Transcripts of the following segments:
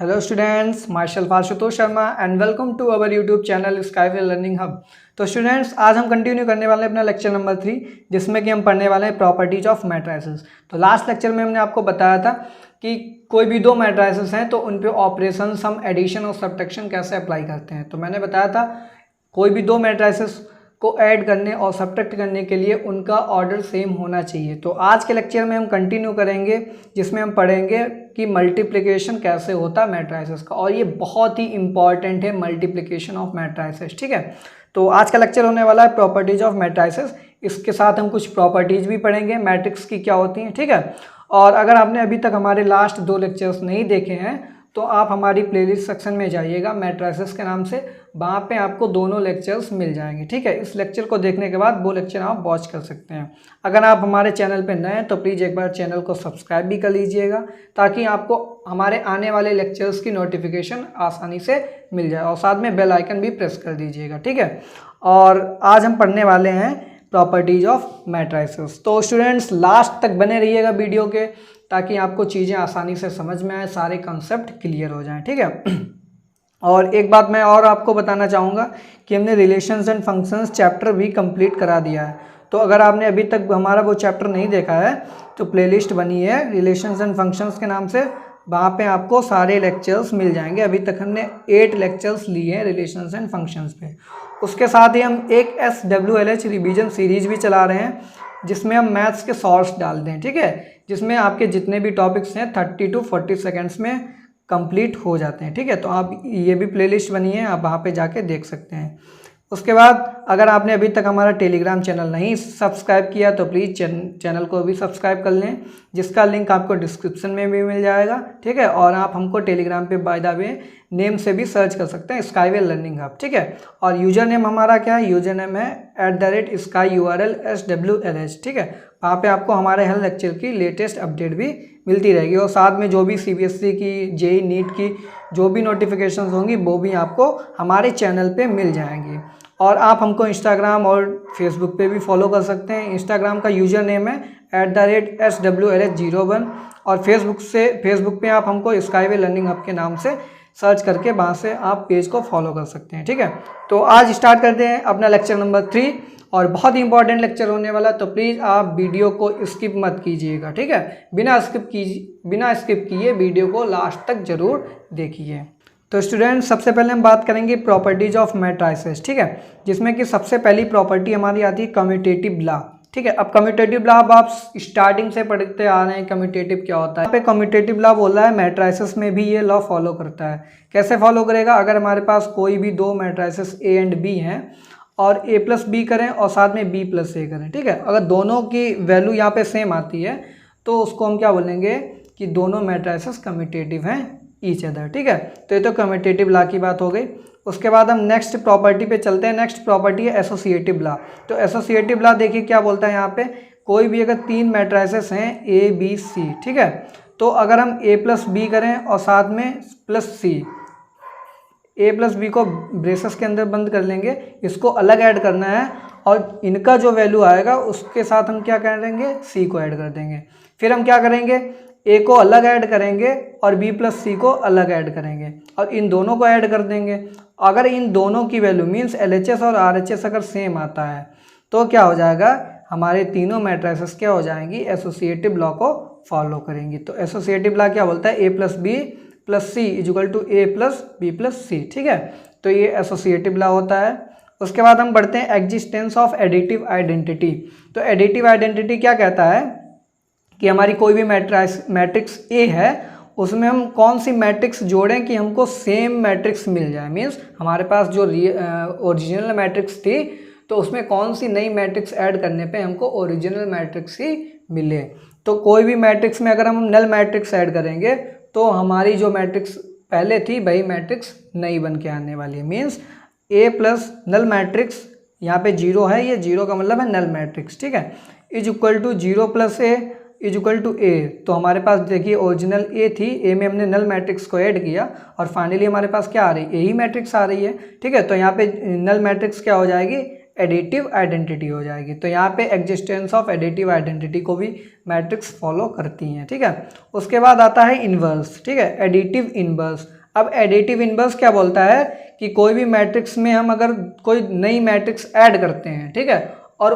Hello students, myself Ashutosh Sharma and welcome to our YouTube channel Skyway learning hub. तो students, आज हम continue करने वाले हैं अपना लेक्चर नंबर 3, जिसमें कि हम पढ़ने वाले हैं प्रॉपर्टीज ऑफ मैट्रिसेस। तो लास्ट लेक्चर में हमने आपको बताया था कि कोई भी दो मैट्रिसेस हैं तो उन पे ऑपरेशन सम, एडिशन और सब्ट्रैक्शन कैसे अप्लाई करते हैं। तो मैंने बताया था कोई भी दो मैट्रिसेस को ऐड करने और सब्ट्रैक्ट करने के लिए उनका ऑर्डर सेम होना चाहिए। तो आज के लेक्चर में हम कंटिन्यू करेंगे, जिसमें हम पढ़ेंगे कि मल्टीप्लिकेशन कैसे होता है मैट्रिसेस का, और ये बहुत ही इंपॉर्टेंट है मल्टीप्लिकेशन ऑफ मैट्रिसेस। ठीक है, तो आज का लेक्चर होने वाला है प्रॉपर्टीज ऑफ मैट्रिसेस। इसके साथ हम कुछ प्रॉपर्टीज भी पढ़ेंगे मैट्रिक्स की क्या होती हैं। ठीक है, और अगर आपने अभी तक हमारे लास्ट दो लेक्चर्स नहीं देखे हैं तो आप हमारी प्लेलिस्ट सेक्शन में जाइएगा मैट्रिसेस के नाम से, वहाँ पे आपको दोनों लेक्चर्स मिल जाएंगे। ठीक है, इस लेक्चर को देखने के बाद वो लेक्चर आप वॉच कर सकते हैं। अगर आप हमारे चैनल पे नए हैं तो प्लीज़ एक बार चैनल को सब्सक्राइब भी कर लीजिएगा, ताकि आपको हमारे आने वाले लेक्चर्स की नोटिफिकेशन आसानी से मिल जाए, और साथ में बेल आइकन भी प्रेस कर दीजिएगा। ठीक है, और आज हम पढ़ने वाले हैं प्रॉपर्टीज ऑफ मैट्रिसेस। तो स्टूडेंट्स, लास्ट तक बने रहिएगा वीडियो के, ताकि आपको चीज़ें आसानी से समझ में आए, सारे कंसेप्ट क्लियर हो जाएं। ठीक है, और एक बात मैं और आपको बताना चाहूँगा कि हमने रिलेशंस एंड फंक्शंस चैप्टर भी कंप्लीट करा दिया है। तो अगर आपने अभी तक हमारा वो चैप्टर नहीं देखा है तो प्लेलिस्ट बनी है रिलेशंस एंड फंक्शंस के नाम से, वहाँ पे आपको सारे लेक्चर्स मिल जाएंगे। अभी तक हमने 8 लेक्चर्स लिए हैं रिलेशंस एंड फंक्शंस पे। उसके साथ ही हम एक SWLH रिवीजन सीरीज भी चला रहे हैं, जिसमें हम मैथ्स के शॉर्ट्स डालते हैं। ठीक है, जिसमें आपके जितने भी टॉपिक्स हैं 30 to 40 सेकेंड्स में कंप्लीट हो जाते हैं। ठीक है, तो आप ये भी प्लेलिस्ट बनी है, आप वहाँ पे जाके देख सकते हैं। उसके बाद अगर आपने अभी तक हमारा टेलीग्राम चैनल नहीं सब्सक्राइब किया तो प्लीज़ चैनल को भी सब्सक्राइब कर लें, जिसका लिंक आपको डिस्क्रिप्शन में भी मिल जाएगा। ठीक है, और आप हमको टेलीग्राम पे बाय द वे नेम से भी सर्च कर सकते हैं, स्काईवे लर्निंग हब। ठीक है, और यूज़र नेम हमारा क्या है, यूज़र नेम है @skyurl_SWLH। ठीक है, वहाँ पे आपको हमारे हर लेक्चर की लेटेस्ट अपडेट भी मिलती रहेगी, और साथ में जो भी CBSE की, JEE नीट की जो भी नोटिफिकेशंस होंगी वो भी आपको हमारे चैनल पे मिल जाएंगी। और आप हमको इंस्टाग्राम और फेसबुक पे भी फॉलो कर सकते हैं। इंस्टाग्राम का यूज़र नेम है @SWLH01, और फेसबुक पे आप हमको स्काईवे लर्निंग हब के नाम से सर्च करके वहाँ से आप पेज को फॉलो कर सकते हैं। ठीक है, तो आज स्टार्ट करते हैं अपना लेक्चर नंबर 3, और बहुत ही इंपॉर्टेंट लेक्चर होने वाला, तो प्लीज़ आप वीडियो को स्किप मत कीजिएगा। ठीक है, बिना स्किप किए वीडियो को लास्ट तक जरूर देखिए। तो स्टूडेंट, सबसे पहले हम बात करेंगे प्रॉपर्टीज ऑफ मैट्रिसेस। ठीक है, जिसमें कि सबसे पहली प्रॉपर्टी हमारी आती है कम्यूटेटिव लॉ। ठीक है, अब कम्यूटेटिव लॉ अब आप स्टार्टिंग से पढ़ते आ रहे हैं कम्यूटेटिव क्या होता है। यहाँ पे कम्यूटेटिव लॉ बोल रहा है मैट्रिसेस में भी ये लॉ फॉलो करता है। कैसे फॉलो करेगा, अगर हमारे पास कोई भी दो मैट्रिसेस A एंड B हैं और A+B करें और साथ में B+A करें। ठीक है, अगर दोनों की वैल्यू यहाँ पे सेम आती है तो उसको हम क्या बोलेंगे कि दोनों मैट्रिसेस कम्यूटेटिव हैं ईच अदर। ठीक है, तो ये तो कम्यूटेटिव लॉ की बात हो गई। उसके बाद हम नेक्स्ट प्रॉपर्टी पे चलते हैं। नेक्स्ट प्रॉपर्टी है एसोसिएटिव लॉ। तो एसोसिएटिव लॉ देखिए क्या बोलता है यहाँ पे, कोई भी अगर 3 मैट्रिसेस हैं ABC, ठीक है, तो अगर हम A+B करें और साथ में +C, A+B को ब्रेसेस के अंदर बंद कर लेंगे, इसको अलग ऐड करना है, और इनका जो वैल्यू आएगा उसके साथ हम क्या करेंगे, C को ऐड कर देंगे। फिर हम क्या करेंगे, A को अलग ऐड करेंगे और B+C को अलग ऐड करेंगे, और इन दोनों को ऐड कर देंगे। अगर इन दोनों की वैल्यू मीन्स LHS और RHS अगर सेम आता है तो क्या हो जाएगा, हमारे तीनों मैट्रिसेस क्या हो जाएंगी, एसोसिएटिव लॉ को फॉलो करेंगी। तो एसोसिएटिव लॉ क्या बोलता है, A+B+C = A+B+C। ठीक है, तो ये एसोसिएटिव लॉ होता है। उसके बाद हम बढ़ते हैं एग्जिस्टेंस ऑफ एडिटिव आइडेंटिटी। तो एडिटिव आइडेंटिटी क्या कहता है कि हमारी कोई भी मैट्रिक्स A है, उसमें हम कौन सी मैट्रिक्स जोड़ें कि हमको सेम मैट्रिक्स मिल जाए। मीन्स हमारे पास जो ओरिजिनल मैट्रिक्स थी तो उसमें कौन सी नई मैट्रिक्स ऐड करने पे हमको ओरिजिनल मैट्रिक्स ही मिले। तो कोई भी मैट्रिक्स में अगर हम नल मैट्रिक्स ऐड करेंगे तो हमारी जो मैट्रिक्स पहले थी वही मैट्रिक्स नई बन के आने वाली है। मीन्स A+ नल मैट्रिक्स, यहाँ पे 0 है, ये 0 का मतलब है नल मैट्रिक्स। ठीक है, =0+A A, तो हमारे पास देखिए ओरिजिनल A थी, A में हमने नल मैट्रिक्स को ऐड किया और फाइनली हमारे पास क्या आ रही है, A ही मैट्रिक्स आ रही है। ठीक है, तो यहाँ पे नल मैट्रिक्स क्या हो जाएगी, एडिटिव आइडेंटिटी हो जाएगी। तो यहाँ पे एग्जिस्टेंस ऑफ एडिटिव आइडेंटिटी को भी मैट्रिक्स फॉलो करती हैं, ठीक है। उसके बाद आता है इन्वर्स, ठीक है, एडिटिव इन्वर्स। अब एडिटिव इन्वर्स क्या बोलता है कि कोई भी मैट्रिक्स में हम अगर कोई नई मैट्रिक्स ऐड करते हैं, ठीक है, और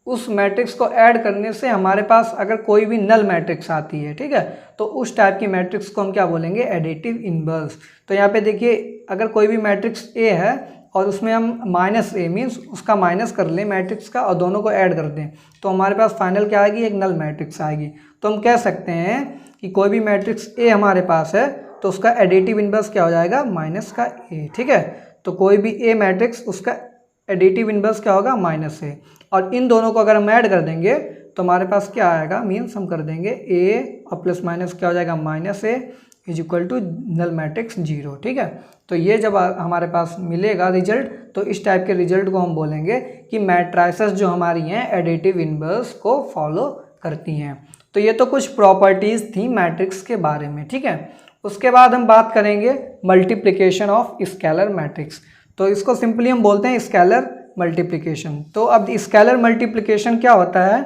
उस मैट्रिक्स को ऐड करने से हमारे पास अगर कोई भी नल मैट्रिक्स आती है, ठीक है, तो उस टाइप की मैट्रिक्स को हम क्या बोलेंगे, एडिटिव इन्वर्स। तो यहाँ पे देखिए अगर कोई भी मैट्रिक्स ए है और उसमें हम माइनस ए मीन्स उसका माइनस कर लें मैट्रिक्स का और दोनों को ऐड कर दें, तो हमारे पास फाइनल क्या आएगी, एक नल मैट्रिक्स आएगी। तो हम कह सकते हैं कि कोई भी मैट्रिक्स ए हमारे पास है तो उसका एडिटिव इन्वर्स क्या हो जाएगा, माइनस का ए, ठीक है। तो कोई भी ए मैट्रिक्स उसका एडिटिव इन्वर्स क्या होगा, माइनस ए। और इन दोनों को अगर हम ऐड कर देंगे तो हमारे पास क्या आएगा, मीन्स हम कर देंगे ए और प्लस माइनस क्या हो जाएगा, minus A is equal to null matrix 0, ठीक है। तो ये जब हमारे पास मिलेगा रिजल्ट, तो इस टाइप के रिजल्ट को हम बोलेंगे कि मैट्राइसेस जो हमारी हैं एडिटिव इन्वर्स को फॉलो करती हैं। तो ये तो कुछ प्रॉपर्टीज़ थी मैट्रिक्स के बारे में, ठीक है। उसके बाद हम बात करेंगे मल्टीप्लिकेशन ऑफ स्केलर मैट्रिक्स। तो इसको सिंपली हम बोलते हैं स्केलर मल्टीप्लिकेशन। तो अब स्केलर मल्टीप्लिकेशन क्या होता है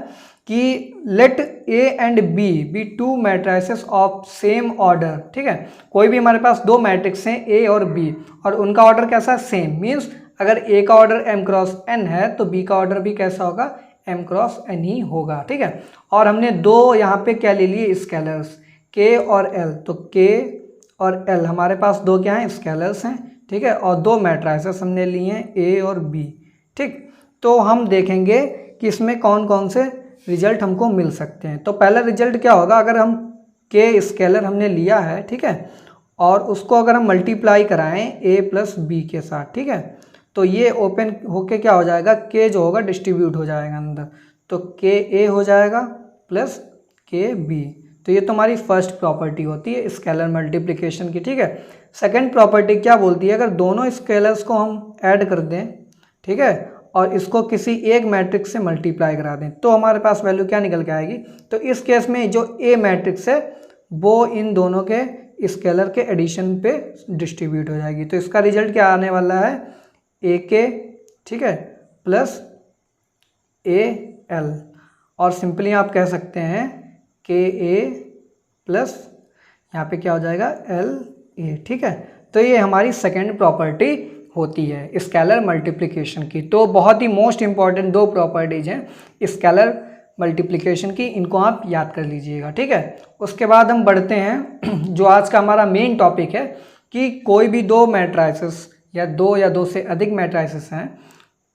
कि let A and B two matrices of same order, ठीक है। कोई भी हमारे पास दो मैट्रिक्स हैं ए और बी और उनका ऑर्डर कैसा है, सेम। मीन्स अगर ए का ऑर्डर m क्रॉस n है तो बी का ऑर्डर भी कैसा होगा, m क्रॉस n ही होगा, ठीक है। और हमने दो यहाँ पे क्या ले लिए, स्केलर्स k और l। तो k और l हमारे पास दो क्या हैं, स्केलर्स हैं, ठीक है। और दो मैट्रिसेस हमने लिए हैं a और b, ठीक। तो हम देखेंगे कि इसमें कौन कौन से रिजल्ट हमको मिल सकते हैं। तो पहला रिजल्ट क्या होगा, अगर हम k स्केलर हमने लिया है, ठीक है, और उसको अगर हम मल्टीप्लाई कराएं a प्लस बी के साथ, ठीक है, तो ये ओपन होके क्या हो जाएगा, k जो होगा डिस्ट्रीब्यूट हो जाएगा अंदर, तो k a हो जाएगा प्लस k b। तो ये तुम्हारी फर्स्ट प्रॉपर्टी होती है स्केलर मल्टीप्लिकेशन की, ठीक है। सेकंड प्रॉपर्टी क्या बोलती है, अगर दोनों स्केलर्स को हम ऐड कर दें, ठीक है, और इसको किसी एक मैट्रिक्स से मल्टीप्लाई करा दें, तो हमारे पास वैल्यू क्या निकल के आएगी। तो इस केस में जो ए मैट्रिक्स है वो इन दोनों के स्केलर के एडिशन पे डिस्ट्रीब्यूट हो जाएगी। तो इसका रिजल्ट क्या आने वाला है, ए के, ठीक है, प्लस ए एल। और सिंपली आप कह सकते हैं के ए प्लस यहाँ पे क्या हो जाएगा, एल ए, ठीक है। तो ये हमारी सेकेंड प्रॉपर्टी होती है स्केलर मल्टीप्लिकेशन की। तो बहुत ही मोस्ट इंपॉर्टेंट दो प्रॉपर्टीज हैं स्केलर मल्टीप्लिकेशन की, इनको आप याद कर लीजिएगा, ठीक है। उसके बाद हम बढ़ते हैं जो आज का हमारा मेन टॉपिक है कि कोई भी दो मैट्रिसेस या दो से अधिक मैट्रिसेस हैं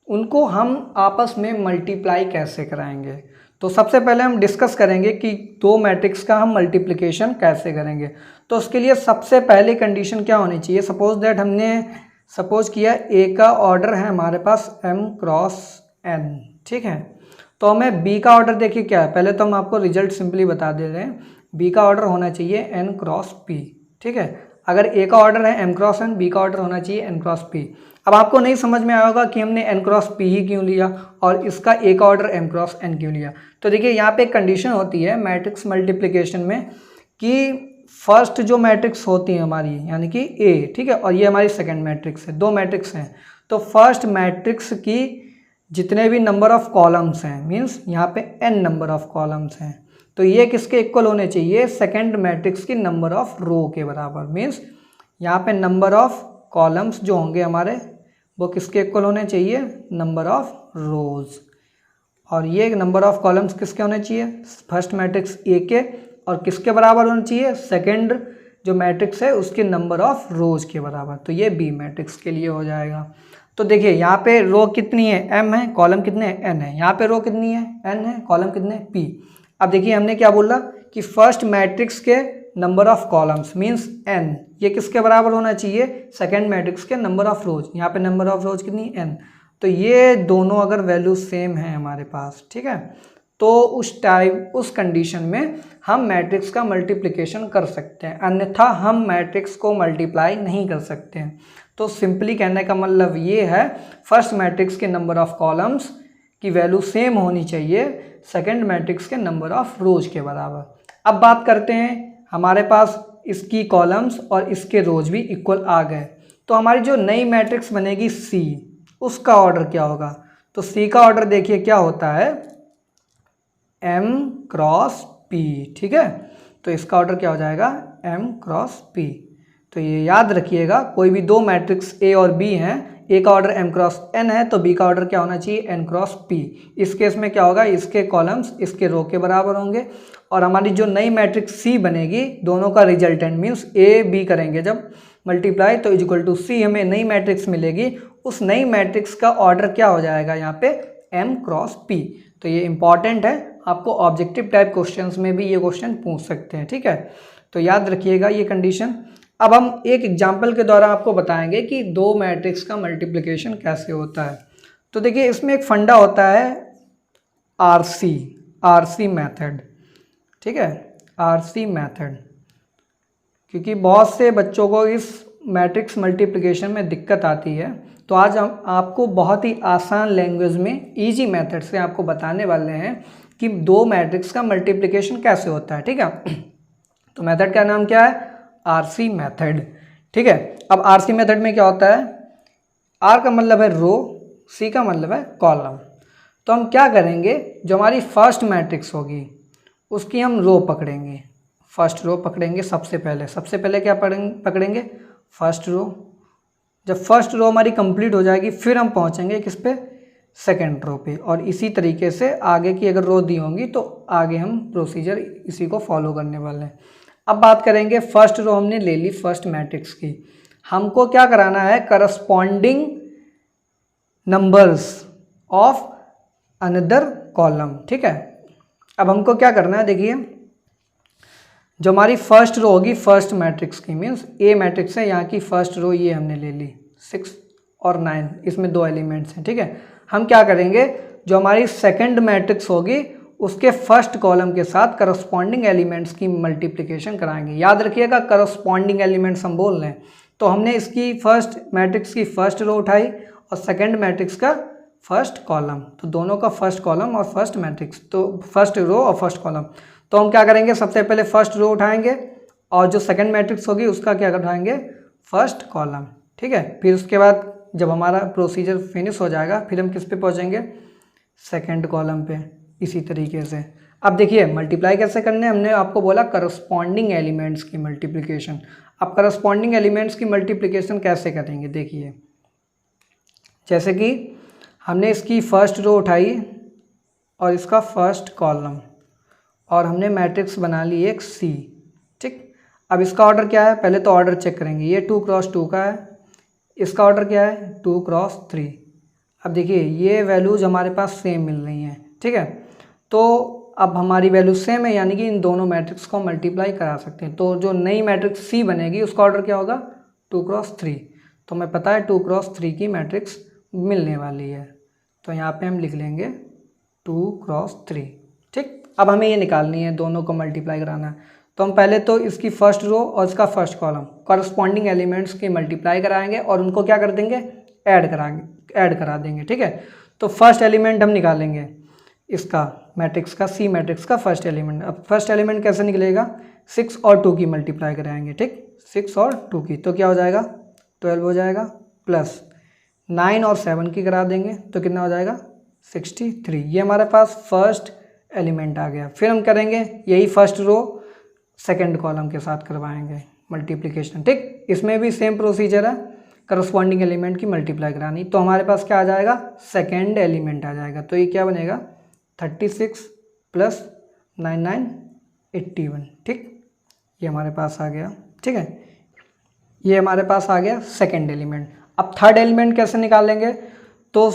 उनको हम आपस में मल्टीप्लाई कैसे कराएंगे। तो सबसे पहले हम डिस्कस करेंगे कि दो मैट्रिक्स का हम मल्टीप्लिकेशन कैसे करेंगे। तो उसके लिए सबसे पहले कंडीशन क्या होनी चाहिए, सपोज दैट हमने सपोज किया ए का ऑर्डर है हमारे पास m क्रॉस n, ठीक है। तो हमें b का ऑर्डर देखिए क्या है, पहले तो हम आपको रिजल्ट सिंपली बता दे रहे हैं। b का ऑर्डर होना चाहिए n क्रॉस p, ठीक है। अगर a का ऑर्डर है m क्रॉस n, b का ऑर्डर होना चाहिए n क्रॉस p। अब आपको नहीं समझ में आया होगा कि हमने n क्रॉस p ही क्यों लिया और इसका a का ऑर्डर m क्रॉस n क्यों लिया। तो देखिए यहाँ पे एक कंडीशन होती है मैट्रिक्स मल्टीप्लिकेशन में कि फर्स्ट जो मैट्रिक्स होती है हमारी यानी कि A, ठीक है, और ये हमारी सेकंड मैट्रिक्स है, दो मैट्रिक्स हैं। तो फर्स्ट मैट्रिक्स की जितने भी नंबर ऑफ कॉलम्स हैं, मींस यहाँ पे n नंबर ऑफ कॉलम्स हैं, तो ये किसके इक्वल होने चाहिए, सेकंड मैट्रिक्स की नंबर ऑफ रो के बराबर। मींस यहाँ पे नंबर ऑफ कॉलम्स जो होंगे हमारे वो किसके इक्वल होने चाहिए, नंबर ऑफ रोज। और ये नंबर ऑफ कॉलम्स किसके होने चाहिए, फर्स्ट मैट्रिक्स A के, और किसके बराबर होना चाहिए, सेकंड जो मैट्रिक्स है उसके नंबर ऑफ रोज के बराबर। तो ये बी मैट्रिक्स के लिए हो जाएगा। तो देखिए यहाँ पे रो कितनी है, m है, कॉलम कितने हैं, n है। यहाँ पे रो कितनी है, n है, कॉलम कितने हैं, p। अब देखिए हमने क्या बोला कि फर्स्ट मैट्रिक्स के number of columns means n, ये किसके बराबर होना चाहिए, सेकेंड मैट्रिक्स के नंबर ऑफ रोज। यहाँ पे नंबर ऑफ रोज कितनी, n। तो ये दोनों अगर वैल्यू सेम है हमारे पास, ठीक है, तो उस कंडीशन में हम मैट्रिक्स का मल्टीप्लिकेशन कर सकते हैं, अन्यथा हम मैट्रिक्स को मल्टीप्लाई नहीं कर सकते हैं। तो सिंपली कहने का मतलब ये है फर्स्ट मैट्रिक्स के नंबर ऑफ कॉलम्स की वैल्यू सेम होनी चाहिए सेकंड मैट्रिक्स के नंबर ऑफ रोज के बराबर। अब बात करते हैं, हमारे पास इसकी कॉलम्स और इसके रोज भी इक्वल आ गए, तो हमारी जो नई मैट्रिक्स बनेगी C, उसका ऑर्डर क्या होगा। तो सी का ऑर्डर देखिए क्या होता है, m क्रॉस p, ठीक है। तो इसका ऑर्डर क्या हो जाएगा, m क्रॉस p। तो ये याद रखिएगा, कोई भी दो मैट्रिक्स a और b हैं, a का ऑर्डर m क्रॉस n है तो b का ऑर्डर क्या होना चाहिए, n क्रॉस p। इस केस में क्या होगा, इसके कॉलम्स इसके रो के बराबर होंगे और हमारी जो नई मैट्रिक्स c बनेगी, दोनों का रिजल्टेंट मीन्स a b करेंगे जब मल्टीप्लाई, तो इज इक्वल टू c हमें नई मैट्रिक्स मिलेगी। उस नई मैट्रिक्स का ऑर्डर क्या हो जाएगा यहाँ पे, m क्रॉस p। तो ये इंपॉर्टेंट है, आपको ऑब्जेक्टिव टाइप क्वेश्चंस में भी ये क्वेश्चन पूछ सकते हैं, ठीक है। तो याद रखिएगा ये कंडीशन। अब हम एक एग्जाम्पल के द्वारा आपको बताएंगे कि दो मैट्रिक्स का मल्टीप्लिकेशन कैसे होता है। तो देखिए इसमें एक फंडा होता है आरसी मेथड, ठीक है, आरसी मेथड, क्योंकि बहुत से बच्चों को इस मैट्रिक्स मल्टीप्लिकेशन में दिक्कत आती है। तो आज हम आपको बहुत ही आसान लैंग्वेज में इजी मेथड से आपको बताने वाले हैं कि दो मैट्रिक्स का मल्टीप्लिकेशन कैसे होता है, ठीक है। तो मेथड का नाम क्या है, आरसी मेथड, ठीक है। अब आरसी मेथड में क्या होता है, आर का मतलब है रो, सी का मतलब है कॉलम। तो हम क्या करेंगे, जो हमारी फर्स्ट मैट्रिक्स होगी उसकी हम रो पकड़ेंगे, फर्स्ट रो पकड़ेंगे सबसे पहले क्या पकड़ेंगे, फर्स्ट रो। जब फर्स्ट रो हमारी कंप्लीट हो जाएगी फिर हम पहुंचेंगे किस पे, सेकेंड रो पे, और इसी तरीके से आगे की अगर रो दी होंगी तो आगे हम प्रोसीजर इसी को फॉलो करने वाले हैं। अब बात करेंगे, फर्स्ट रो हमने ले ली फर्स्ट मैट्रिक्स की, हमको क्या कराना है, corresponding numbers of another column, ठीक है। अब हमको क्या करना है, देखिए जो हमारी फर्स्ट रो होगी फर्स्ट मैट्रिक्स की, मीन्स ए मैट्रिक्स है, यहाँ की फर्स्ट रो ये हमने ले ली 6 और 9, इसमें दो एलिमेंट्स हैं, ठीक है। हम क्या करेंगे, जो हमारी सेकंड मैट्रिक्स होगी उसके फर्स्ट कॉलम के साथ करस्पॉन्डिंग एलिमेंट्स की मल्टीप्लिकेशन कराएंगे। याद रखिएगा करस्पॉन्डिंग एलिमेंट्स हम बोल रहे हैं, तो हमने इसकी फर्स्ट मैट्रिक्स की फर्स्ट रो उठाई और सेकंड मैट्रिक्स का फर्स्ट कॉलम, तो दोनों का फर्स्ट कॉलम और फर्स्ट मैट्रिक्स, तो फर्स्ट रो और फर्स्ट कॉलम। तो हम क्या करेंगे, सबसे पहले फर्स्ट रो उठाएंगे और जो सेकंड मैट्रिक्स होगी उसका क्या उठाएंगे, फर्स्ट कॉलम, ठीक है। फिर उसके बाद जब हमारा प्रोसीजर फिनिश हो जाएगा फिर हम किस पे पहुंचेंगे, सेकंड कॉलम पे, इसी तरीके से। अब देखिए मल्टीप्लाई कैसे करने, हमने आपको बोला करस्पॉन्डिंग एलिमेंट्स की मल्टीप्लिकेशन। अब करस्पॉन्डिंग एलिमेंट्स की मल्टीप्लिकेशन कैसे करेंगे, देखिए जैसे कि हमने इसकी फर्स्ट रो उठाई और इसका फर्स्ट कॉलम और हमने मैट्रिक्स बना ली एक सी, ठीक। अब इसका ऑर्डर क्या है, पहले तो ऑर्डर चेक करेंगे, ये 2 क्रॉस 2 का है, इसका ऑर्डर क्या है 2 क्रॉस 3। अब देखिए ये वैल्यूज हमारे पास सेम मिल रही हैं, ठीक है। तो अब हमारी वैल्यू सेम है, यानी कि इन दोनों मैट्रिक्स को मल्टीप्लाई करा सकते हैं। तो जो नई मैट्रिक्स सी बनेगी उसका ऑर्डर क्या होगा, 2 क्रॉस 3। तो हमें पता है 2 क्रॉस 3 की मैट्रिक्स मिलने वाली है, तो यहाँ पे हम लिख लेंगे 2 क्रॉस 3, ठीक। अब हमें ये निकालनी है, दोनों को मल्टीप्लाई कराना है। तो हम पहले तो इसकी फर्स्ट रो और इसका फर्स्ट कॉलम करस्पॉन्डिंग एलिमेंट्स की मल्टीप्लाई कराएंगे और उनको क्या कर देंगे, ऐड करा देंगे, ठीक है। तो फर्स्ट एलिमेंट हम निकालेंगे इसका मैट्रिक्स का, सी मैट्रिक्स का फर्स्ट एलिमेंट। अब फर्स्ट एलिमेंट कैसे निकलेगा, 6 और 2 की मल्टीप्लाई कराएंगे, ठीक, 6 और 2 की, तो क्या हो जाएगा 12 हो जाएगा, प्लस 9 और 7 की करा देंगे तो कितना हो जाएगा 63। ये हमारे पास फर्स्ट एलिमेंट आ गया। फिर हम करेंगे यही फर्स्ट रो सेकंड कॉलम के साथ करवाएंगे मल्टीप्लिकेशन, ठीक। इसमें भी सेम प्रोसीजर है, करस्पॉन्डिंग एलिमेंट की मल्टीप्लाई करानी। तो हमारे पास क्या आ जाएगा, सेकंड एलिमेंट आ जाएगा। तो ये क्या बनेगा 36 प्लस 9 9 81, ठीक। ये हमारे पास आ गया, ठीक है। ये हमारे पास आ गया सेकंड एलिमेंट। अब थर्ड एलिमेंट कैसे निकालेंगे, तो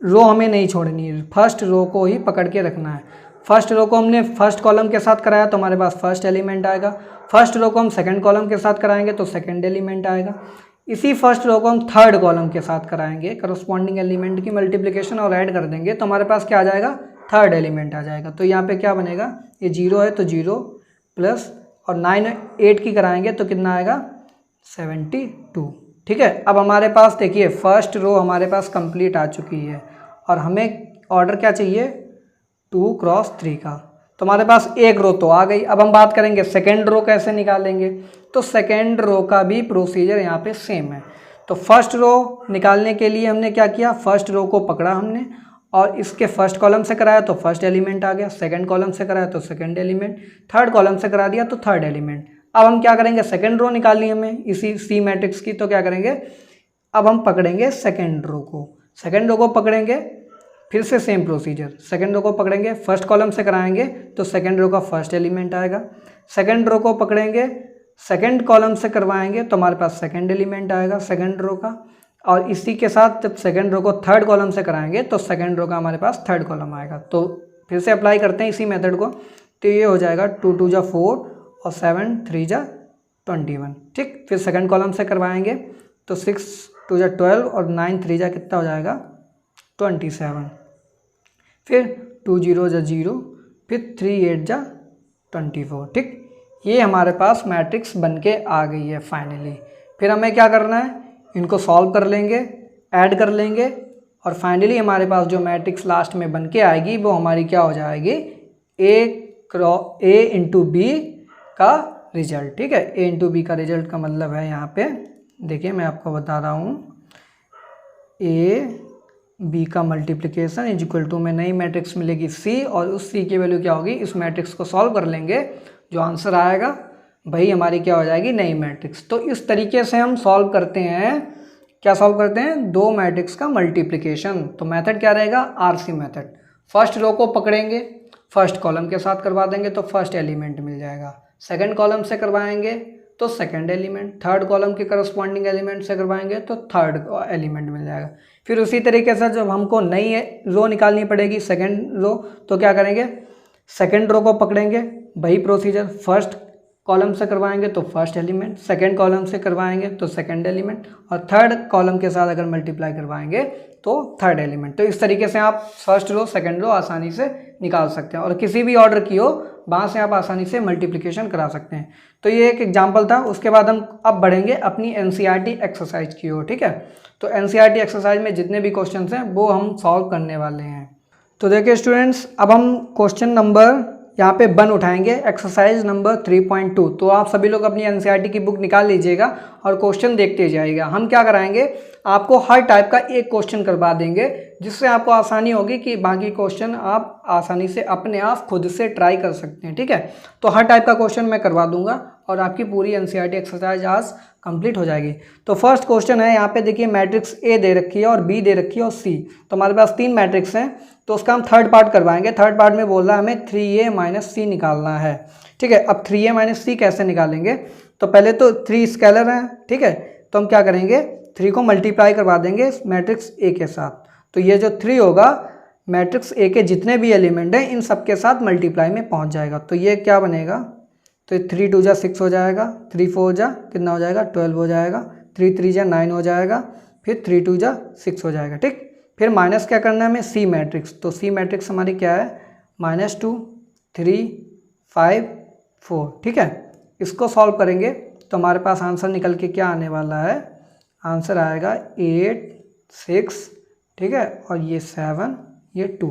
रो हमें नहीं छोड़नी है, फर्स्ट रो को ही पकड़ के रखना है। फर्स्ट रो को हमने फर्स्ट कॉलम के साथ कराया तो हमारे पास फर्स्ट एलिमेंट आएगा, फर्स्ट रो को हम सेकंड कॉलम के साथ कराएंगे तो सेकंड एलिमेंट आएगा। इसी फर्स्ट रो को हम थर्ड कॉलम के साथ कराएंगे, करस्पॉन्डिंग एलिमेंट की मल्टीप्लिकेशन और ऐड कर देंगे तो हमारे पास क्या आ जाएगा, थर्ड एलिमेंट आ जाएगा। तो यहाँ पे क्या बनेगा, ये 0 है तो 0 प्लस और 9 8 की कराएंगे तो कितना आएगा 72, ठीक है। अब हमारे पास देखिए फर्स्ट रो हमारे पास कंप्लीट आ चुकी है और हमें ऑर्डर क्या चाहिए 2 क्रॉस 3 का, तो हमारे पास एक रो तो आ गई। अब हम बात करेंगे सेकेंड रो कैसे निकालेंगे, तो सेकेंड रो का भी प्रोसीजर यहाँ पे सेम है। तो फर्स्ट रो निकालने के लिए हमने क्या किया, फर्स्ट रो को पकड़ा हमने और इसके फर्स्ट कॉलम से कराया तो फर्स्ट एलिमेंट आ गया, सेकंड कॉलम से कराया तो सेकंड एलिमेंट, थर्ड कॉलम से करा दिया तो थर्ड एलिमेंट। अब हम क्या करेंगे, सेकंड रो निकालनी है हमें इसी सी मैट्रिक्स की, तो क्या करेंगे, अब हम पकड़ेंगे सेकंड रो को, सेकंड रो को पकड़ेंगे, फिर से सेम प्रोसीजर, सेकंड रो को पकड़ेंगे, फर्स्ट कॉलम से कराएंगे तो सेकंड रो का फर्स्ट एलिमेंट आएगा, सेकंड रो को पकड़ेंगे, सेकंड कॉलम से करवाएंगे तो हमारे पास सेकंड एलिमेंट आएगा सेकंड रो का, और इसी के साथ जब सेकंड रो को थर्ड कॉलम से कराएंगे तो सेकंड रो का हमारे पास थर्ड कॉलम आएगा। तो फिर से अप्लाई करते हैं इसी मेथड को, तो ये हो जाएगा 2 2 जा 4 और 7 3 जा 21, ठीक। फिर सेकंड कॉलम से करवाएंगे तो 6 2 जा 12 और 9 3 जा कितना हो जाएगा 27, फिर 2 0 जा 0, फिर 3 8 जा 24, ठीक। ये हमारे पास मैट्रिक्स बन के आ गई है फाइनली। फिर हमें क्या करना है, इनको सॉल्व कर लेंगे, ऐड कर लेंगे, और फाइनली हमारे पास जो मैट्रिक्स लास्ट में बन के आएगी वो हमारी क्या हो जाएगी, ए इंटू बी का रिजल्ट, ठीक है। ए इंटू बी का रिजल्ट का मतलब है यहाँ पे देखिए मैं आपको बता रहा हूँ, ए बी का मल्टीप्लिकेशन इज इक्वल टू में नई मैट्रिक्स मिलेगी सी, और उस सी की वैल्यू क्या होगी, इस मैट्रिक्स को सॉल्व कर लेंगे, जो आंसर आएगा भाई हमारी क्या हो जाएगी, नई मैट्रिक्स। तो इस तरीके से हम सॉल्व करते हैं, क्या सॉल्व करते हैं, दो मैट्रिक्स का मल्टीप्लिकेशन। तो मेथड क्या रहेगा, आरसी मेथड। फर्स्ट रो को पकड़ेंगे, फर्स्ट कॉलम के साथ करवा देंगे तो फर्स्ट एलिमेंट मिल जाएगा, सेकंड कॉलम से करवाएंगे तो सेकंड एलिमेंट, थर्ड कॉलम के करस्पॉन्डिंग एलिमेंट से करवाएंगे तो थर्ड एलिमेंट मिल जाएगा। फिर उसी तरीके से जब हमको नई रो निकालनी पड़ेगी, सेकंड रो, तो क्या करेंगे, सेकंड रो को पकड़ेंगे, वही प्रोसीजर, फर्स्ट कॉलम से करवाएंगे तो फर्स्ट एलिमेंट, सेकंड कॉलम से करवाएंगे तो सेकंड एलिमेंट, और थर्ड कॉलम के साथ अगर मल्टीप्लाई करवाएंगे तो थर्ड एलिमेंट। तो इस तरीके से आप फर्स्ट रो सेकंड रो आसानी से निकाल सकते हैं, और किसी भी ऑर्डर की हो वहाँ से आप आसानी से मल्टीप्लिकेशन करा सकते हैं। तो ये एक एग्जाम्पल था। उसके बाद हम अब बढ़ेंगे अपनी एनसीईआरटी एक्सरसाइज की ओर, ठीक है। तो एनसीईआरटी एक्सरसाइज में जितने भी क्वेश्चन हैं वो हम सॉल्व करने वाले हैं। तो देखिए स्टूडेंट्स, अब हम क्वेश्चन नंबर यहाँ पे 1 उठाएंगे, एक्सरसाइज नंबर 3.2। तो आप सभी लोग अपनी एनसीईआरटी की बुक निकाल लीजिएगा और क्वेश्चन देखते जाइएगा। हम क्या कराएंगे, आपको हर टाइप का एक क्वेश्चन करवा देंगे, जिससे आपको आसानी होगी कि बाकी क्वेश्चन आप आसानी से अपने आप खुद से ट्राई कर सकते हैं, ठीक है। तो हर टाइप का क्वेश्चन मैं करवा दूंगा और आपकी पूरी एनसीईआरटी एक्सरसाइज आज कंप्लीट हो जाएगी। तो फर्स्ट क्वेश्चन है, यहाँ पे देखिए मैट्रिक्स ए दे रखी है और बी दे रखी है और सी। तो हमारे पास 3 मैट्रिक्स हैं, तो उसका हम थर्ड पार्ट करवाएंगे। थर्ड पार्ट में बोल रहा है हमें 3a माइनस सी निकालना है, ठीक है। अब 3a माइनस सी कैसे निकालेंगे, तो पहले तो 3 स्केलर है, ठीक है। तो हम क्या करेंगे, 3 को मल्टीप्लाई करवा देंगे मैट्रिक्स ए के साथ। तो ये जो 3 होगा मैट्रिक्स ए के जितने भी एलिमेंट हैं इन सब के साथ मल्टीप्लाई में पहुँच जाएगा। तो ये क्या बनेगा, तो 3 2 जा 6 हो जाएगा, 3 4 जा कितना हो जाएगा 12 हो जाएगा, 3 3 जा 9 हो जाएगा, फिर 3 2 जा 6 हो जाएगा, ठीक। फिर माइनस क्या करना है हमें, सी मैट्रिक्स। तो सी मैट्रिक्स हमारी क्या है, -2 3 5 4, ठीक है। इसको सॉल्व करेंगे तो हमारे पास आंसर निकल के क्या आने वाला है, आंसर आएगा 8 6, ठीक है, और ये 7 ये 2।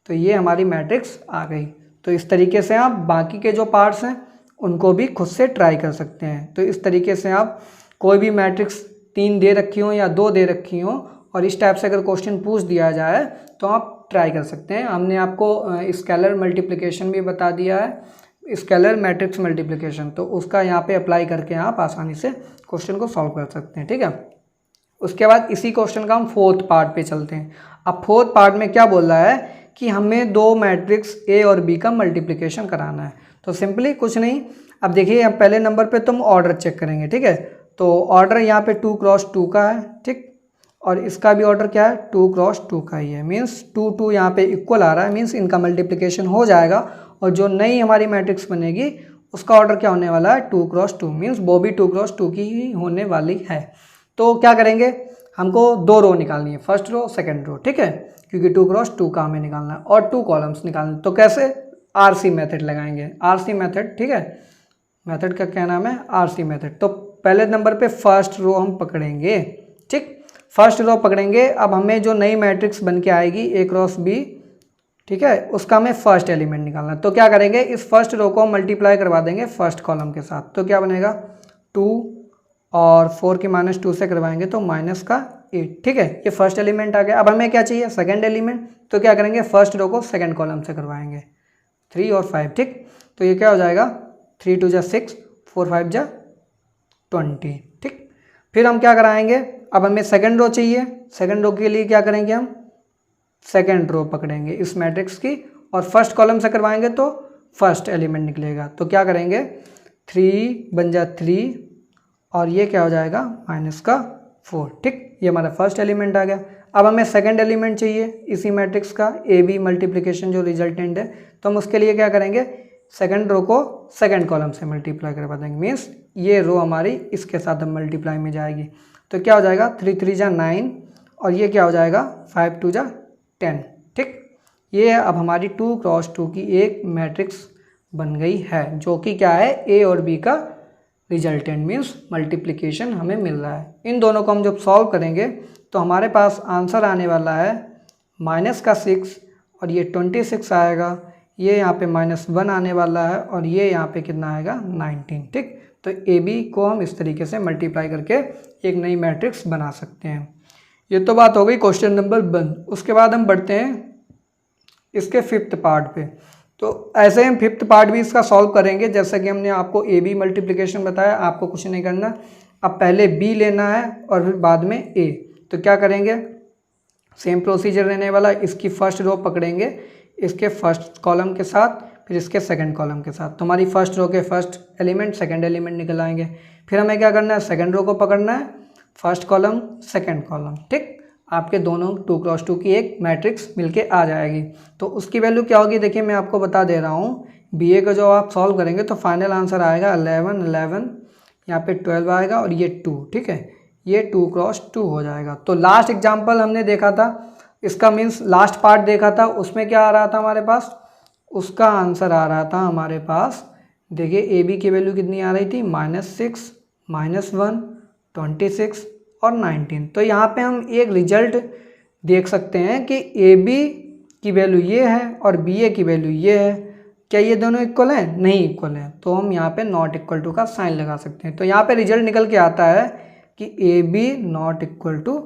तो ये हमारी मैट्रिक्स आ गई। तो इस तरीके से आप बाकी के जो पार्ट्स हैं उनको भी खुद से ट्राई कर सकते हैं। तो इस तरीके से आप कोई भी मैट्रिक्स 3 दे रखी हो या 2 दे रखी हो और इस टाइप से अगर क्वेश्चन पूछ दिया जाए तो आप ट्राई कर सकते हैं। हमने आपको स्केलर मल्टीप्लिकेशन भी बता दिया है, स्केलर मैट्रिक्स मल्टीप्लिकेशन, तो उसका यहाँ पे अप्लाई करके आप आसानी से क्वेश्चन को सॉल्व कर सकते हैं, ठीक है। उसके बाद इसी क्वेश्चन का हम फोर्थ पार्ट पे चलते हैं। अब फोर्थ पार्ट में क्या बोल रहा है कि हमें 2 मैट्रिक्स ए और बी का मल्टीप्लिकेशन कराना है। तो सिंपली कुछ नहीं, अब देखिए अब पहले नंबर पे तुम ऑर्डर चेक करेंगे, ठीक है। तो ऑर्डर यहाँ पे 2 क्रॉस 2 का है, ठीक, और इसका भी ऑर्डर क्या है 2 क्रॉस 2 का ही है, मीन्स 2 2 यहाँ पे इक्वल आ रहा है, मीन्स इनका मल्टीप्लिकेशन हो जाएगा। और जो नई हमारी मैट्रिक्स बनेगी उसका ऑर्डर क्या होने वाला है 2 क्रॉस 2, मीन्स वो भी 2 क्रॉस 2 की ही होने वाली है। तो क्या करेंगे, हमको 2 रो निकालनी है, फर्स्ट रो सेकंड रो, ठीक है, क्योंकि 2 क्रॉस 2 का हमें निकालना है, और 2 कॉलम्स निकालने। तो कैसे, आरसी मेथड लगाएंगे, आरसी मेथड, ठीक है। मेथड का क्या नाम है, आरसी मेथड। तो पहले नंबर पे फर्स्ट रो हम पकड़ेंगे, ठीक, फर्स्ट रो पकड़ेंगे। अब हमें जो नई मैट्रिक्स बन के आएगी ए क्रॉस बी, ठीक है, उसका हमें फर्स्ट एलिमेंट निकालना है। तो क्या करेंगे, इस फर्स्ट रो को मल्टीप्लाई करवा देंगे फर्स्ट कॉलम के साथ। तो क्या बनेगा 2 और 4 की -2 से करवाएंगे तो माइनस का 8। ठीक है, ये फर्स्ट एलिमेंट आ गया। अब हमें क्या चाहिए, सेकंड एलिमेंट। तो क्या करेंगे, फर्स्ट रो को सेकंड कॉलम से करवाएंगे, 3 और 5। ठीक, तो ये क्या हो जाएगा, 3 2 जा 6, 4 5 जा 20। ठीक, फिर हम क्या कराएंगे, अब हमें सेकंड रो चाहिए। सेकंड रो के लिए क्या करेंगे, हम सेकंड रो पकड़ेंगे इस मैट्रिक्स की और फर्स्ट कॉलम से करवाएंगे तो फर्स्ट एलिमेंट निकलेगा। तो क्या करेंगे, 3 बन जा 3 और ये क्या हो जाएगा -4। ठीक, ये हमारा फर्स्ट एलिमेंट आ गया। अब हमें सेकंड एलिमेंट चाहिए इसी मैट्रिक्स का, ए बी मल्टीप्लिकेशन जो रिजल्टेंट है। तो हम उसके लिए क्या करेंगे, सेकंड रो को सेकंड कॉलम से मल्टीप्लाई करवा देंगे, मीन्स ये रो हमारी इसके साथ हम मल्टीप्लाई में जाएगी। तो क्या हो जाएगा, 3 3 जा 9 और ये क्या हो जाएगा, 5 2 जा 10। ठीक, ये अब हमारी 2 क्रॉस 2 की एक मैट्रिक्स बन गई है, जो कि क्या है, ए और बी का रिजल्टेंट मीन्स मल्टीप्लिकेशन हमें मिल रहा है। इन दोनों को हम जब सॉल्व करेंगे तो हमारे पास आंसर आने वाला है -6 और ये 26 आएगा। ये यहाँ पे -1 आने वाला है और ये यहाँ पे कितना आएगा, 19। ठीक, तो ए बी को हम इस तरीके से मल्टीप्लाई करके एक नई मैट्रिक्स बना सकते हैं। ये तो बात हो गई क्वेश्चन नंबर 1। उसके बाद हम बढ़ते हैं इसके 5th पार्ट पे। तो ऐसे हम 5th पार्ट भी इसका सॉल्व करेंगे। जैसा कि हमने आपको ए बी मल्टीप्लिकेशन बताया, आपको कुछ नहीं करना, अब पहले बी लेना है और फिर बाद में ए। तो क्या करेंगे, सेम प्रोसीजर रहने वाला, इसकी फर्स्ट रो पकड़ेंगे इसके फर्स्ट कॉलम के साथ, फिर इसके सेकंड कॉलम के साथ। तो हमारी फर्स्ट रो के फर्स्ट एलिमेंट सेकंड एलिमेंट निकल आएंगे। फिर हमें क्या करना है, सेकंड रो को पकड़ना है, फर्स्ट कॉलम सेकंड कॉलम। ठीक, आपके दोनों 2 क्रॉस 2 की एक मैट्रिक्स मिलके आ जाएगी। तो उसकी वैल्यू क्या होगी, देखिए मैं आपको बता दे रहा हूँ। बी ए का जो आप सॉल्व करेंगे तो फाइनल आंसर आएगा 11 11, यहाँ पे 12 आएगा और ये 2। ठीक है, ये 2 क्रॉस 2 हो जाएगा। तो लास्ट एग्जाम्पल हमने देखा था, इसका मीन्स लास्ट पार्ट देखा था, उसमें क्या आ रहा था हमारे पास, उसका आंसर आ रहा था हमारे पास, देखिए ए बी की वैल्यू कितनी आ रही थी, -6 -1 26 और 19। तो यहाँ पे हम एक रिजल्ट देख सकते हैं कि ए बी की वैल्यू ये है और बी ए की वैल्यू ये है। क्या ये दोनों इक्वल हैं, नहीं इक्वल हैं, तो हम यहाँ पे नॉट इक्वल टू का साइन लगा सकते हैं। तो यहाँ पे रिजल्ट निकल के आता है कि A B not equal to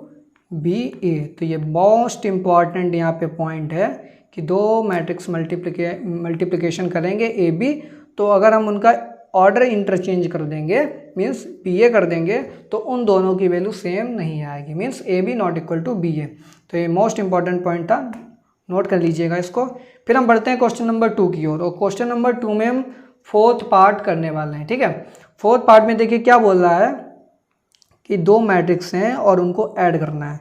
B A. तो ये मोस्ट इम्पॉर्टेंट यहाँ पे पॉइंट है कि दो मैट्रिक्स मल्टीप्लिकेशन करेंगे ए बी, तो अगर हम उनका ऑर्डर इंटरचेंज कर देंगे मीन्स बी ए कर देंगे तो उन दोनों की वैल्यू सेम नहीं आएगी, means A B not equal to B A. तो ये मोस्ट इंपॉर्टेंट पॉइंट था, नोट कर लीजिएगा इसको। फिर हम बढ़ते हैं क्वेश्चन नंबर 2 की ओर, और क्वेश्चन नंबर 2 में हम 4th पार्ट करने वाले हैं। ठीक है, 4th पार्ट में देखिए क्या बोल रहा है कि दो मैट्रिक्स हैं और उनको ऐड करना है।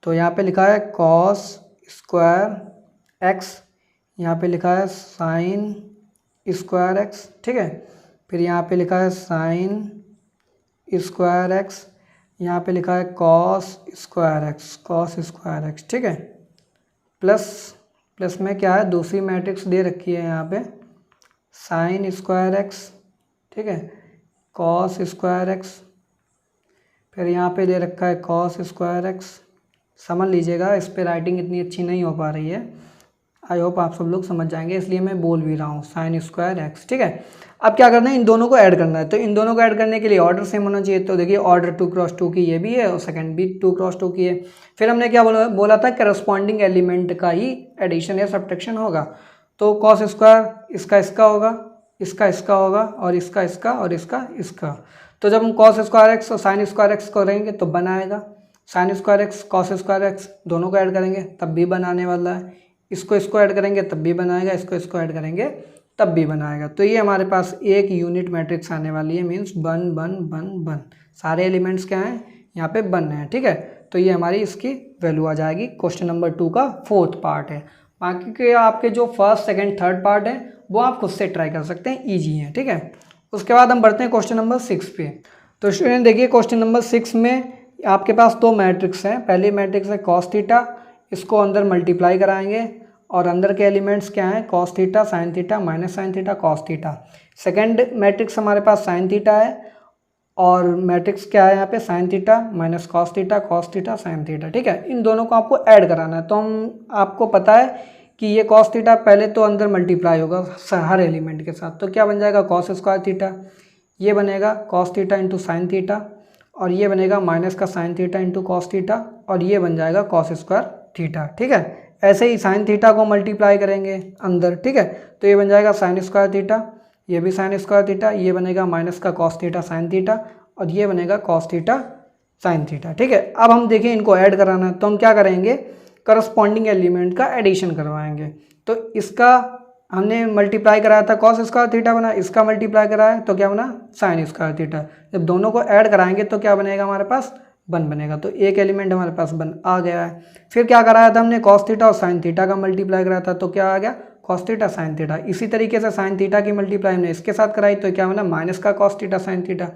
तो यहाँ पे लिखा है कॉस स्क्वायर एक्स, यहाँ पे लिखा है साइन स्क्वायर एक्स। ठीक है, फिर यहाँ पे लिखा है साइन स्क्वायर एक्स, यहाँ पे लिखा है कॉस स्क्वायर एक्स। ठीक है, प्लस में क्या है, दूसरी मैट्रिक्स दे रखी है यहाँ पे साइन स्क्वायर एक्स, ठीक है, कॉस स्क्वायर एक्स, फिर यहाँ पे दे रखा है कॉस स्क्वायर एक्स। समझ लीजिएगा, इस पे राइटिंग इतनी अच्छी नहीं हो पा रही है, आई होप आप सब लोग समझ जाएंगे, इसलिए मैं बोल भी रहा हूँ साइन स्क्वायर एक्स। ठीक है, अब क्या करना है, इन दोनों को ऐड करना है। तो इन दोनों को ऐड करने के लिए ऑर्डर सेम होना चाहिए। तो देखिए ऑर्डर 2 क्रॉस 2 की ये भी है और सेकंड भी 2 क्रॉस 2 की है। फिर हमने क्या बोला था, करस्पॉन्डिंग एलिमेंट का ही एडिशन या सब्ट्रैक्शन होगा। तो कॉस स्क्वायर इसका होगा, इसका होगा और इसका और इसका। तो जब हम कॉस स्क्वायर एक्स और साइन स्क्वायर एक्स करेंगे तो बन आएगा, sine square x cos square x दोनों को ऐड करेंगे तब भी बनाने वाला है, इसको ऐड करेंगे तब भी बनाएगा, इसको ऐड करेंगे तब भी बनाएगा। तो ये हमारे पास एक यूनिट मैट्रिक्स आने वाली है, मीन्स बन सारे एलिमेंट्स क्या हैं यहाँ पे बन रहे हैं। ठीक है, तो ये हमारी इसकी वैल्यू आ जाएगी। क्वेश्चन नंबर 2 का 4th पार्ट है। बाकी के आपके जो 1st, 2nd, 3rd पार्ट है वो आप खुद से ट्राई कर सकते हैं, ईजी है। ठीक है, उसके बाद हम बढ़ते हैं क्वेश्चन नंबर 6 पे। तो स्टूडेंट देखिए क्वेश्चन नंबर 6 में आपके पास दो मैट्रिक्स हैं। पहली मैट्रिक्स है कॉस थीटा, इसको अंदर मल्टीप्लाई कराएंगे और अंदर के एलिमेंट्स क्या हैं, cos theta, sine theta, minus sine theta, cos theta. Second matrix हमारे पास साइन थीटा है और मैट्रिक्स क्या है यहाँ पे, sine theta minus cos theta, sine theta. ठीक है, इन दोनों को आपको ऐड कराना है। तो हम आपको पता है कि ये कॉस थीटा पहले तो अंदर मल्टीप्लाई होगा हर एलिमेंट के साथ, तो क्या बन जाएगा कॉस स्क्वायर थीटा, ये बनेगा cos theta into sine theta, और ये बनेगा माइनस का sine theta into cos theta, और ये बन जाएगा कॉस स्क्वायर थीटा। ठीक है, ऐसे ही साइन थीटा को मल्टीप्लाई करेंगे अंदर। ठीक है, तो ये बन जाएगा साइन स्क्वायर थीटा, ये भी साइन स्क्वायर थीटा, ये बनेगा माइनस का कॉस थीटा साइन थीटा, और ये बनेगा कॉस थीटा साइन थीटा। ठीक है, अब हम देखें इनको ऐड कराना है, तो हम क्या करेंगे, करस्पॉन्डिंग एलिमेंट का एडिशन करवाएंगे। तो इसका हमने मल्टीप्लाई कराया था कॉस स्क्वायर थीटा बना, इसका मल्टीप्लाई कराया तो क्या बना, साइन स्क्वायर थीटा। जब दोनों को ऐड कराएंगे तो क्या बनेगा, हमारे पास 1 बनेगा। तो एक एलिमेंट हमारे पास 1 आ गया है। फिर क्या कराया था हमने, कॉस थीटा और साइन थीटा का मल्टीप्लाई कराया था, तो क्या आ गया, कॉस थीटा साइन थीटा। इसी तरीके से साइन थीटा की मल्टीप्लाई हमने इसके साथ कराई, तो क्या बना, माइनस का कॉस थीटा साइन थीटा।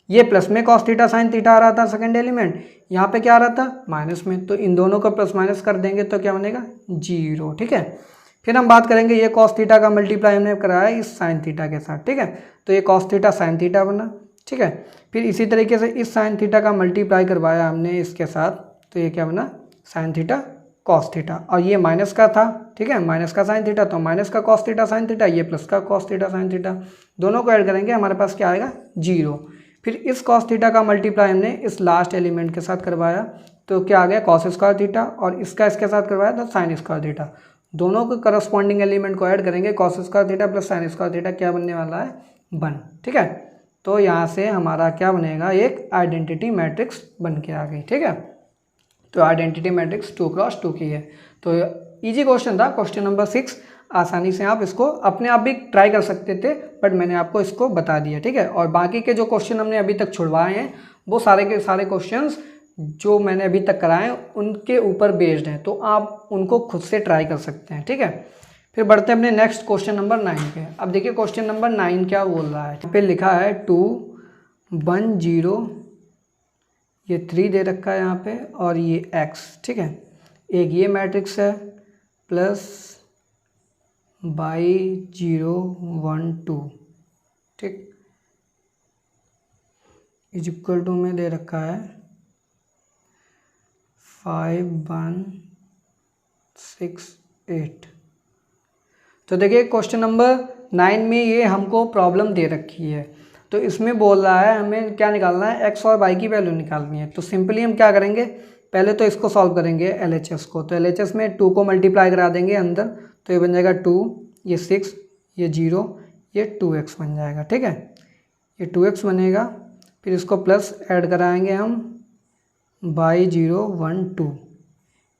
ये प्लस में कॉस थीटा साइन थीटा आ रहा था सेकंड एलिमेंट, यहाँ पे क्या आ रहा था, माइनस में। तो इन दोनों को प्लस माइनस कर देंगे तो क्या बनेगा, 0। ठीक है, फिर हम बात करेंगे ये कॉस थीटा का मल्टीप्लाई हमने कराया इस साइन थीटा के साथ। ठीक है, तो ये कॉस थीटा साइन थीटा बना। ठीक है, फिर इसी तरीके से इस साइन थीटा का मल्टीप्लाई करवाया हमने इसके साथ, तो ये क्या बना, साइन थीटा कॉस थीटा, और ये माइनस का था। ठीक है, माइनस का साइन थीटा, तो माइनस का कॉस थीटा साइन थीटा, ये प्लस का कॉस थीटा साइन थीटा, दोनों को ऐड करेंगे हमारे पास क्या आएगा, 0। फिर इस कॉस थीटा का मल्टीप्लाई हमने इस लास्ट एलिमेंट के साथ करवाया, तो क्या आ गया, कॉस स्क्वायर थीटा, और इसका इसके साथ करवाया तो साइन स्क्वायर थीटा। दोनों के करस्पॉन्डिंग एलिमेंट को ऐड करेंगे, cos square theta plus sine square theta क्या बनने वाला है, 1। ठीक है, तो यहाँ से हमारा क्या बनेगा, एक आइडेंटिटी मैट्रिक्स बन के आ गई। ठीक है, तो आइडेंटिटी मैट्रिक्स 2x2 की है। तो इजी क्वेश्चन था, क्वेश्चन नंबर 6। आसानी से आप इसको अपने आप भी ट्राई कर सकते थे, बट मैंने आपको इसको बता दिया। ठीक है, और बाकी के जो क्वेश्चन हमने अभी तक छुड़वाए हैं वो सारे के सारे क्वेश्चंस जो मैंने अभी तक कराए हैं उनके ऊपर बेस्ड हैं, तो आप उनको खुद से ट्राई कर सकते हैं। ठीक है, फिर बढ़ते हैं अपने नेक्स्ट क्वेश्चन नंबर 9 पे। अब देखिए क्वेश्चन नंबर 9 क्या बोल रहा है, यहाँ पे लिखा है 2 1 0, ये 3 दे रखा है यहाँ पे, और ये x। ठीक है, एक ये मैट्रिक्स है प्लस बाई 0 1 2। ठीक, इज इक्वल टू में दे रखा है 5 1 6 8। तो देखिए क्वेश्चन नंबर 9 में ये हमको प्रॉब्लम दे रखी है, तो इसमें बोल रहा है हमें क्या निकालना है, x और y की वैल्यू निकालनी है। तो सिंपली हम क्या करेंगे, पहले तो इसको सॉल्व करेंगे LHS को। तो LHS में 2 को मल्टीप्लाई करा देंगे अंदर, तो ये बन जाएगा 2, ये 6, ये 0, ये 2x बन जाएगा। ठीक है, ये 2x बनेगा। फिर इसको प्लस ऐड कराएंगे हम बाई 0 1 2,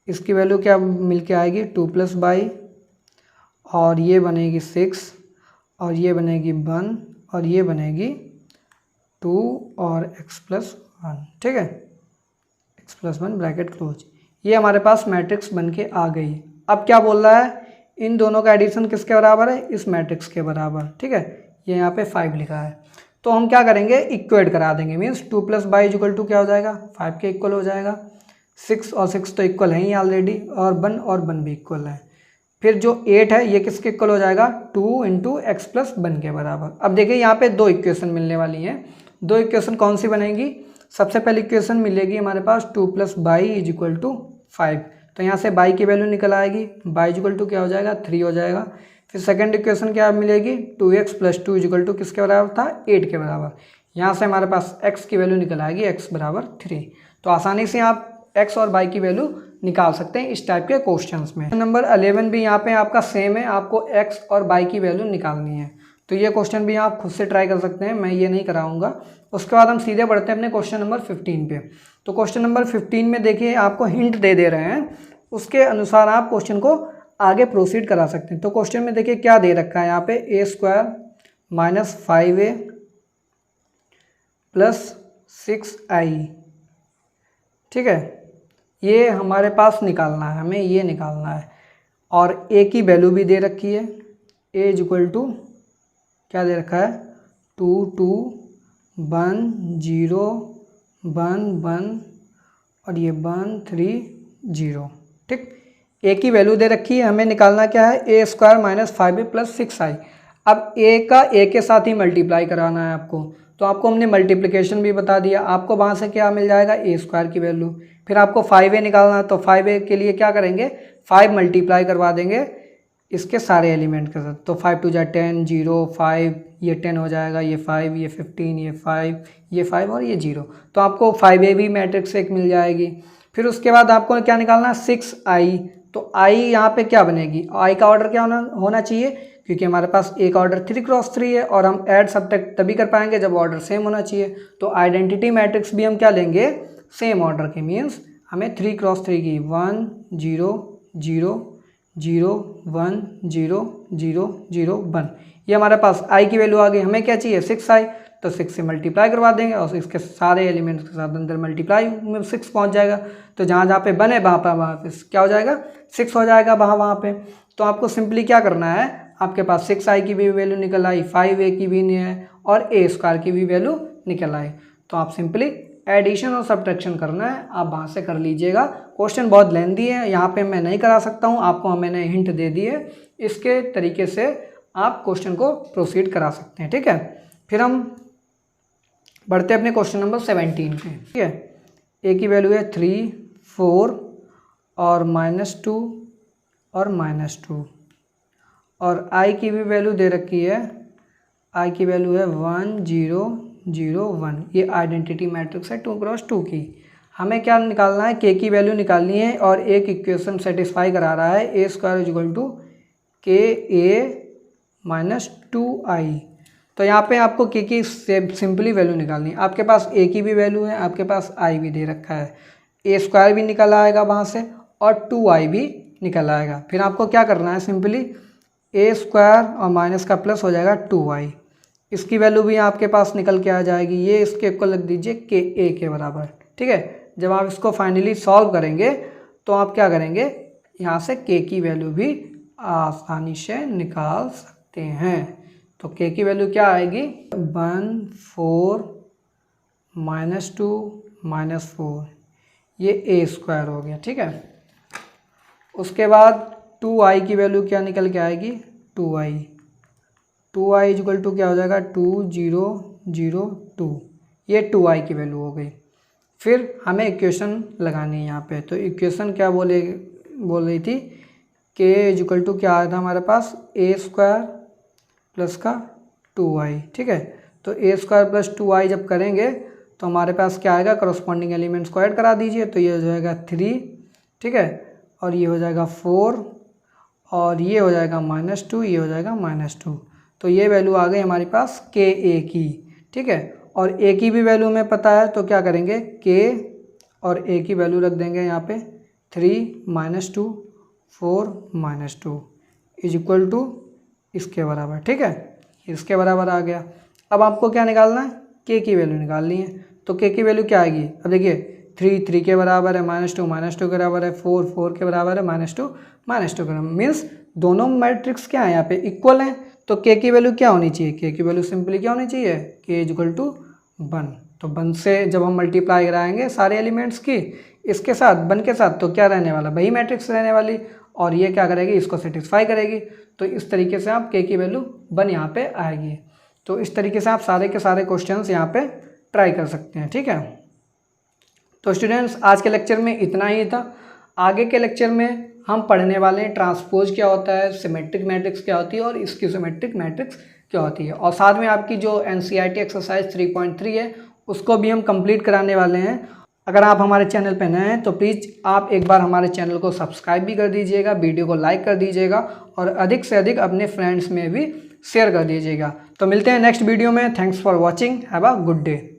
इसकी वैल्यू क्या मिल के आएगी, 2 प्लस बाई, और ये बनेगी 6, और ये बनेगी 1, और ये बनेगी 2 और x प्लस 1। ठीक है, x प्लस 1 ब्रैकेट क्लोज। ये हमारे पास मैट्रिक्स बन के आ गई। अब क्या बोल रहा है, इन दोनों का एडिशन किसके बराबर है, इस मैट्रिक्स के बराबर। ठीक है, ये यहाँ पे 5 लिखा है, तो हम क्या करेंगे, इक्वेट करा देंगे। Means 2 plus by equal to क्या हो जाएगा, 5 के इक्वल हो जाएगा। 6 और 6 तो इक्वल है ही ऑलरेडी, और 1 भी इक्वल है। फिर जो 8 है ये किसके इक्वल हो जाएगा, 2 इंटू एक्स प्लस 1 के बराबर। अब देखिए यहाँ पे 2 इक्वेशन मिलने वाली हैं। 2 इक्वेशन कौन सी बनेगी, सबसे पहली इक्वेशन मिलेगी हमारे पास 2 plus by is equal to 5। तो यहाँ से बाई की वैल्यू निकल आएगी, बाई इज इक्वल टू क्या हो जाएगा, 3 हो जाएगा। फिर सेकंड इक्वेशन क्या मिलेगी, 2x plus 2 is equal to किसके बराबर था, 8 के बराबर। यहाँ से हमारे पास x की वैल्यू निकल आएगी, x बराबर 3। तो आसानी से आप x और y की वैल्यू निकाल सकते हैं इस टाइप के क्वेश्चंस में। नंबर 11 भी यहाँ पे आपका सेम है, आपको x और y की वैल्यू निकालनी है। तो ये क्वेश्चन भी आप खुद से ट्राई कर सकते हैं, मैं ये नहीं कराऊंगा। उसके बाद हम सीधे बढ़ते हैं अपने क्वेश्चन नंबर 15 पे। तो क्वेश्चन नंबर 15 में देखिए आपको हिंट दे रहे हैं, उसके अनुसार आप क्वेश्चन को आगे प्रोसीड करा सकते हैं। तो क्वेश्चन में देखिए क्या दे रखा है यहाँ पे, a² minus 5a plus 6i। ठीक है, ये हमारे पास निकालना है, हमें ये निकालना है। और a की वैल्यू भी दे रखी है, a इज इक्वल टू क्या दे रखा है, 2 2 1 0 1 1 और ये 1 3 0। ठीक, a की वैल्यू दे रखी है, हमें निकालना क्या है, a² minus 5a plus 6i। अब a का a के साथ ही मल्टीप्लाई कराना है आपको, तो आपको हमने मल्टीप्लिकेशन भी बता दिया। आपको वहाँ से क्या मिल जाएगा, a² की वैल्यू। फिर आपको 5a निकालना है, तो 5a के लिए क्या करेंगे, 5 मल्टीप्लाई करवा देंगे इसके सारे एलिमेंट के साथ। तो 5 2 जा 10, 0 5, ये 10 हो जाएगा, ये 5, ये 15, ये 5, ये 5 और ये 0। तो आपको 5ab मैट्रिक्स एक मिल जाएगी। फिर उसके बाद आपको क्या निकालना है 6i। तो i यहाँ पे क्या बनेगी, i का ऑर्डर क्या होना चाहिए, क्योंकि हमारे पास एक ऑर्डर 3x3 है और हम ऐड सब्ट्रैक्ट तभी कर पाएंगे जब ऑर्डर सेम होना चाहिए। तो आइडेंटिटी मैट्रिक्स भी हम क्या लेंगे, सेम ऑर्डर के, मीन्स हमें 3x3 की 1 0 0 0 1 0 0 0 1, ये हमारे पास i की वैल्यू आ गई। हमें क्या चाहिए 6i, तो 6 से मल्टीप्लाई करवा देंगे और इसके सारे एलिमेंट्स के साथ अंदर मल्टीप्लाई में 6 पहुंच जाएगा। तो जहाँ जहाँ पे बने वहाँ पे क्या हो जाएगा 6 हो जाएगा वहाँ पे। तो आपको सिंपली क्या करना है, आपके पास 6i की भी वैल्यू निकल आई, 5a की भी नहीं है और a स्क्वायर की भी वैल्यू निकल आई। तो आप सिंपली एडिशन और सब्ट्रैक्शन करना है, आप वहाँ से कर लीजिएगा। क्वेश्चन बहुत लेंथी है, यहाँ पे मैं नहीं करा सकता हूँ, आपको मैंने हिंट दे दी है, इसके तरीके से आप क्वेश्चन को प्रोसीड करा सकते हैं। ठीक है, फिर हम बढ़ते हैं अपने क्वेश्चन नंबर 17 पे। ठीक है, a की वैल्यू है 3 4 और -2 और -2 और i की भी वैल्यू दे रखी है, i की वैल्यू है 1 0 0 1। ये आइडेंटिटी मैट्रिक्स है 2x2 की। हमें क्या निकालना है, k की वैल्यू निकालनी है और एक इक्वेशन सेटिस्फाई करा रहा है a square equal to ka -2i। तो यहाँ पे आपको k की सिंपली वैल्यू निकालनी है। आपके पास a की भी वैल्यू है, आपके पास i भी दे रखा है, a स्क्वायर भी निकल आएगा वहाँ से और 2i भी निकल आएगा। फिर आपको क्या करना है, सिंपली a स्क्वायर और माइनस का प्लस हो जाएगा 2i, इसकी वैल्यू भी आपके पास निकल के आ जाएगी। ये इसके को लिख दीजिए के ए के बराबर। ठीक है, जब आप इसको फाइनली सॉल्व करेंगे तो आप क्या करेंगे, यहाँ से के की वैल्यू भी आसानी से निकाल सकते हैं। तो के की वैल्यू क्या आएगी 1 4 -2 -4, ये a स्क्वायर हो गया। ठीक है, उसके बाद 2i की वैल्यू क्या निकल के आएगी 2i इक्वल टू क्या हो जाएगा 2 0 0 2, ये 2i की वैल्यू हो गई। फिर हमें इक्वेशन लगानी है यहाँ पे। तो इक्वेशन क्या बोल रही थी, k इक्वल टू क्या आया था हमारे पास a स्क्वायर प्लस का 2i। ठीक है, तो a स्क्वायर प्लस 2i जब करेंगे तो हमारे पास क्या आएगा, करस्पॉन्डिंग एलिमेंट्स को ऐड करा दीजिए। तो ये हो जाएगा 3, ठीक है, और ये हो जाएगा 4 और ये हो जाएगा -2, ये हो जाएगा -2। तो ये वैल्यू आ गई हमारे पास के ए की। ठीक है, और ए की भी वैल्यू हमें पता है, तो क्या करेंगे के और ए की वैल्यू रख देंगे यहाँ पे 3 -2 4 -2 इज इक्वल टू इसके बराबर। ठीक है, इसके बराबर आ गया। अब आपको क्या निकालना है, के की वैल्यू निकालनी है। तो के की वैल्यू क्या आएगी, अब देखिए 3 के बराबर है, -2 के बराबर है, 4 के बराबर है, -2 के बराबर, मीन्स दोनों मैट्रिक्स क्या है यहाँ पे इक्वल हैं। तो के की वैल्यू क्या होनी चाहिए, के की वैल्यू सिंपली क्या होनी चाहिए, के इक्वल टू 1। तो 1 से जब हम मल्टीप्लाई कराएंगे सारे एलिमेंट्स की इसके साथ 1 के साथ, तो क्या रहने वाला, वही मैट्रिक्स रहने वाली, और ये क्या करेगी, इसको सेटिस्फाई करेगी। तो इस तरीके से आप के की वैल्यू 1 यहाँ पे आएगी। तो इस तरीके से आप सारे के सारे क्वेश्चंस यहाँ पे ट्राई कर सकते हैं। ठीक है, तो स्टूडेंट्स आज के लेक्चर में इतना ही था। आगे के लेक्चर में हम पढ़ने वाले हैं ट्रांसपोज क्या होता है, सिमेट्रिक मैट्रिक्स क्या होती है और स्कीयोमेट्रिक मैट्रिक्स क्या होती है, और साथ में आपकी जो NCERT एक्सरसाइज 3.3 है उसको भी हम कंप्लीट कराने वाले हैं। अगर आप हमारे चैनल पर नए हैं तो प्लीज़ आप एक बार हमारे चैनल को सब्सक्राइब भी कर दीजिएगा, वीडियो को लाइक कर दीजिएगा और अधिक से अधिक अपने फ्रेंड्स में भी शेयर कर दीजिएगा। तो मिलते हैं नेक्स्ट वीडियो में। Thanks for watching, have a good day.